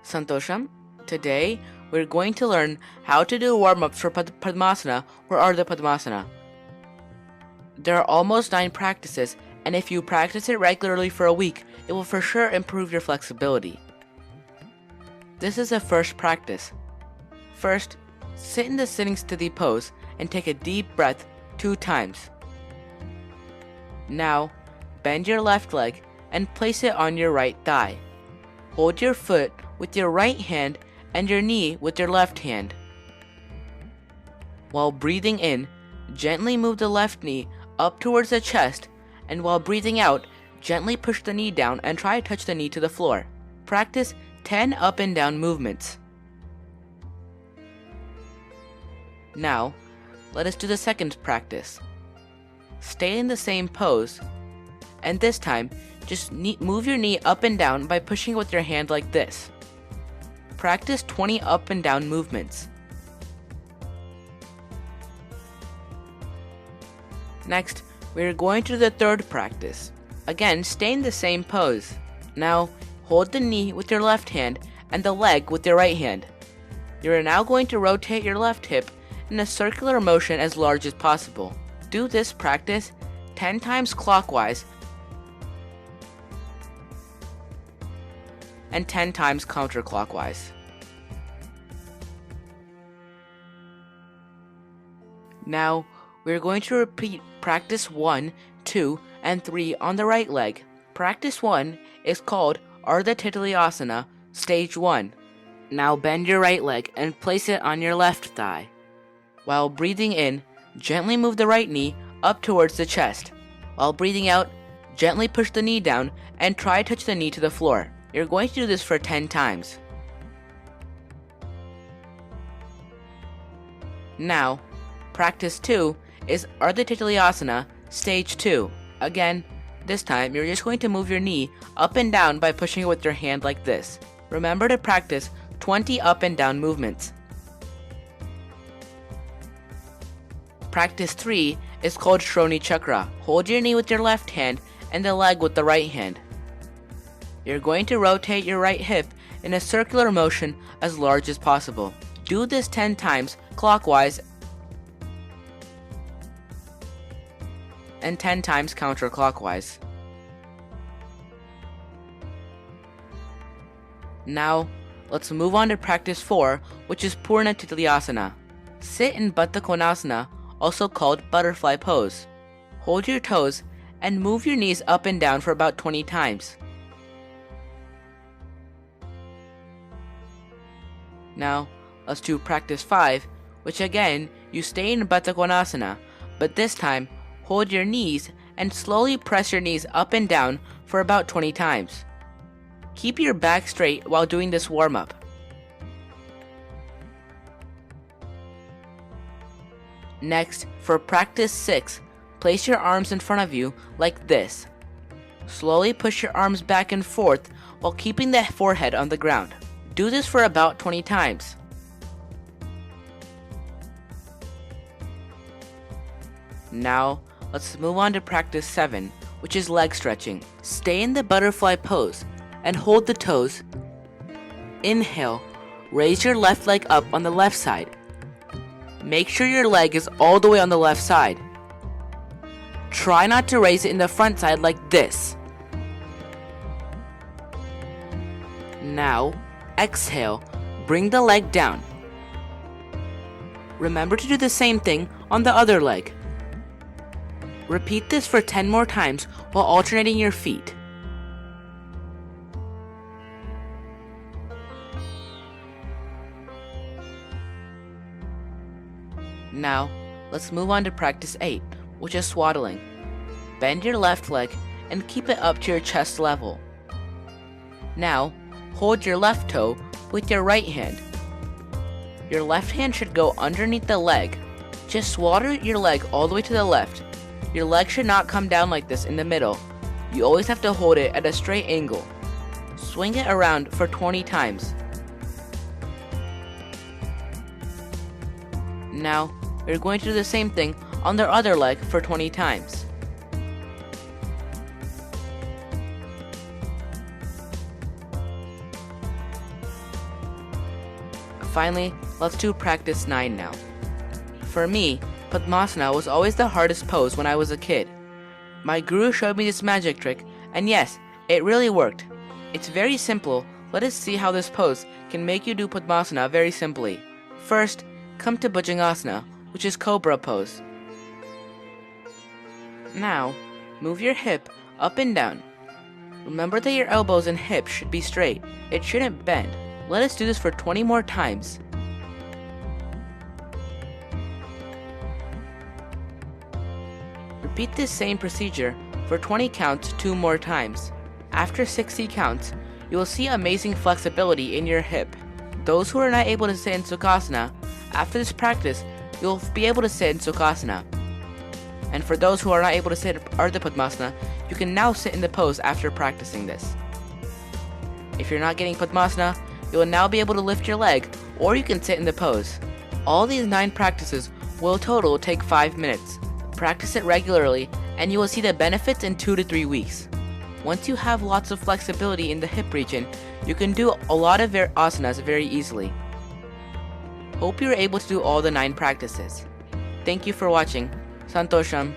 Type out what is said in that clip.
Santosham. Today, we're going to learn how to do warm-ups for Padmasana or Ardha Padmasana. There are almost 9 practices, and if you practice it regularly for a week, it will for sure improve your flexibility. This is the first practice. First, sit in the sitting sthiti pose and take a deep breath 2 times. Now, bend your left leg and place it on your right thigh. Hold your foot with your right hand and your knee with your left hand. While breathing in, gently move the left knee up towards the chest, and while breathing out, gently push the knee down and try to touch the knee to the floor. Practice 10 up and down movements. Now, let us do the second practice. Stay in the same pose, and this time, just move your knee up and down by pushing it with your hand like this. Practice 20 up and down movements. Next, we are going to do the third practice. Again, stay in the same pose. Now, hold the knee with your left hand and the leg with your right hand. You are now going to rotate your left hip in a circular motion as large as possible. Do this practice 10 times clockwise and 10 times counterclockwise. Now, we are going to repeat practice 1, 2, and 3 on the right leg. Practice 1 is called Ardha Padmasana, Stage 1. Now bend your right leg and place it on your left thigh. While breathing in, gently move the right knee up towards the chest. While breathing out, gently push the knee down and try to touch the knee to the floor. You're going to do this for 10 times. Now, practice 2 is Ardha Padmasana, Stage 2. Again, this time you're just going to move your knee up and down by pushing it with your hand like this. Remember to practice 20 up and down movements. Practice 3 is called Shroni Chakra. Hold your knee with your left hand and the leg with the right hand. You're going to rotate your right hip in a circular motion as large as possible. Do this 10 times clockwise and 10 times counterclockwise. Now, let's move on to practice 4, which is Purna Titlayasana. Sit in Baddha Konasana, also called butterfly pose. Hold your toes and move your knees up and down for about 20 times. Now, let's do practice 5, which again, you stay in Baddha Konasana, but this time, hold your knees and slowly press your knees up and down for about 20 times. Keep your back straight while doing this warm-up. Next, for practice 6, place your arms in front of you like this. Slowly push your arms back and forth while keeping the forehead on the ground. Do this for about 20 times. Now, let's move on to practice 7, which is leg stretching. Stay in the butterfly pose and hold the toes. Inhale, raise your left leg up on the left side. Make sure your leg is all the way on the left side. Try not to raise it in the front side like this. Now, exhale, bring the leg down. Remember to do the same thing on the other leg. Repeat this for 10 more times while alternating your feet. Now, let's move on to practice 8, which is swaddling. Bend your left leg and keep it up to your chest level. Now, hold your left toe with your right hand. Your left hand should go underneath the leg. Just swaddle your leg all the way to the left. Your leg should not come down like this in the middle. You always have to hold it at a straight angle. Swing it around for 20 times. Now, we're going to do the same thing on the other leg for 20 times. Finally, let's do practice 9 now. For me, Padmasana was always the hardest pose when I was a kid. My guru showed me this magic trick, and yes, it really worked. It's very simple. Let us see how this pose can make you do Padmasana very simply. First, come to Bhujangasana, which is Cobra pose. Now, move your hip up and down. Remember that your elbows and hips should be straight. It shouldn't bend. Let us do this for 20 more times. Repeat this same procedure for 20 counts 2 more times. After 60 counts, you will see amazing flexibility in your hip. Those who are not able to sit in Sukhasana, after this practice, you'll be able to sit in Sukhasana. And for those who are not able to sit in Ardha Padmasana, you can now sit in the pose after practicing this. If you're not getting Padmasana, you will now be able to lift your leg, or you can sit in the pose. All these 9 practices will total take 5 minutes. Practice it regularly, and you will see the benefits in 2 to 3 weeks. Once you have lots of flexibility in the hip region, you can do a lot of asanas very easily. Hope you were able to do all the 9 practices. Thank you for watching. Santosham.